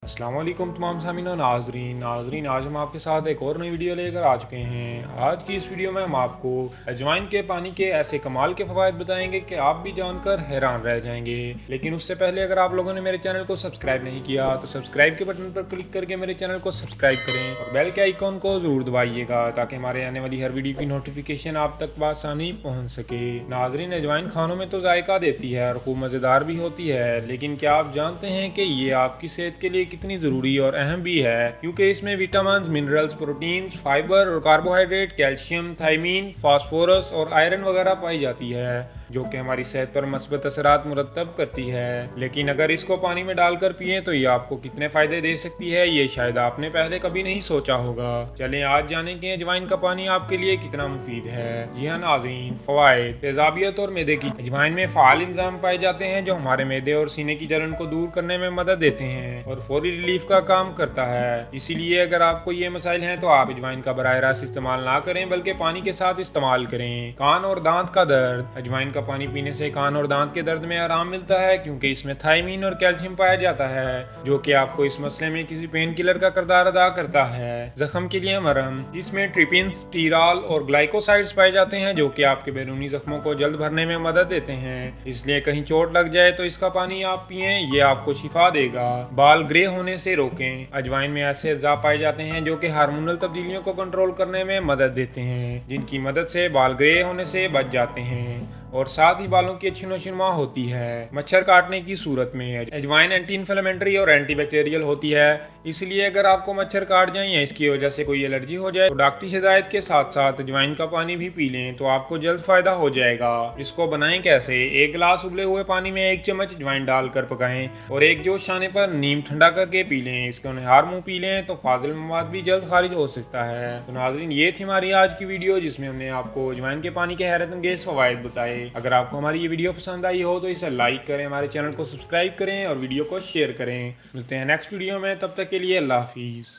अस्सलाम वालेकुम तमाम सामीन और नाजरीन आज हम आपके साथ एक और नई वीडियो लेकर आ चुके हैं। आज की इस वीडियो में हम आपको अजवाइन के पानी के ऐसे कमाल के फ़वाद बताएंगे कि आप भी जानकर हैरान रह जाएंगे। लेकिन उससे पहले अगर आप लोगों ने मेरे चैनल को सब्सक्राइब नहीं किया तो सब्सक्राइब के बटन पर क्लिक करके मेरे चैनल को सब्सक्राइब करें और बेल के आइकॉन को ज़रूर दबाइएगा ताकि हमारे आने वाली हर वीडियो की नोटिफिकेशन आप तक बआसानी पहुँच सके। नाजरीन, अजवाइन खानों में तो जायका देती है और खूब मज़ेदार भी होती है, लेकिन क्या आप जानते हैं कि ये आपकी सेहत के लिए कितनी ज़रूरी और अहम भी है, क्योंकि इसमें विटामिन, मिनरल्स, प्रोटीन्स, फाइबर और कार्बोहाइड्रेट, कैल्शियम, थायमीन, फास्फोरस और आयरन वगैरह पाई जाती है जो कि हमारी सेहत पर मस्बत असरात मुरतब करती है। लेकिन अगर इसको पानी में डालकर पिए तो ये आपको कितने फ़ायदे दे सकती है ये शायद आपने पहले कभी नहीं सोचा होगा। चलें आज जाने कि अजवाइन का पानी आपके लिए कितना मुफीद है। जी हाँ नाज़रीन, फ़वाइद। तेज़ाबियत और मैदे की अजवाइन में फ़ाल इंजाम पाए जाते हैं जो हमारे मैदे और सीने की जलन को दूर करने में मदद देते हैं और फौरी रिलीफ का काम करता है। इसीलिए अगर आपको ये मसाइल हैं तो आप अजवाइन का बराह रास्त इस्तेमाल ना करें बल्कि पानी के साथ इस्तेमाल करें। कान और दांत का दर्द। अजवाइन पानी पीने से कान और दांत के दर्द में आराम मिलता है क्योंकि इसमें थायमीन और कैल्शियम पाया जाता है जो कि आपको इस मसले में किसी पेन किलर का किरदार अदा करता है। जख्म के लिए मरहम। इसमें ट्रिपिन, स्टीराल और ग्लाइकोसाइड्स पाए जाते हैं जो कि आपके बैरूनी जख्मों को जल्द भरने में मदद देते हैं, इसलिए कहीं चोट लग जाए तो इसका पानी आप पिए, ये आपको शिफा देगा। बाल ग्रे होने से रोकें। अजवाइन में ऐसे अज्जा पाए जाते हैं जो कि हार्मोनल तब्दीलियों को कंट्रोल करने में मदद देते हैं जिनकी मदद से बाल ग्रे होने से बच जाते हैं और साथ ही बालों की अच्छी नोशनुमा होती है। मच्छर काटने की सूरत में अजवाइन एंटी इन्फ्लेमेटरी और एंटीबैक्टीरियल होती है, इसलिए अगर आपको मच्छर काट जाए या इसकी वजह से कोई एलर्जी हो जाए तो डॉक्टरी हिदायत के साथ साथ अजवाइन का पानी भी पी लें तो आपको जल्द फायदा हो जाएगा। इसको बनाएं कैसे? एक गिलास उबले हुए पानी में 1 चम्मच अजवाइन डालकर पकाएं और एक जोश आने पर नीम ठंडा करके पी लें। इसको निहार मुँह पी लें तो फाजिल मवाद भी जल्द खारिज हो सकता है। तो नाज़रीन, ये थी हमारी आज की वीडियो जिसमें हमने आपको अजवाइन के पानी के हैरत अंगेज फवायद बताए। अगर आपको हमारी ये वीडियो पसंद आई हो तो इसे लाइक करें, हमारे चैनल को सब्सक्राइब करें और वीडियो को शेयर करें। मिलते हैं नेक्स्ट वीडियो में, तब तक के लिए अल्लाह हाफिज़।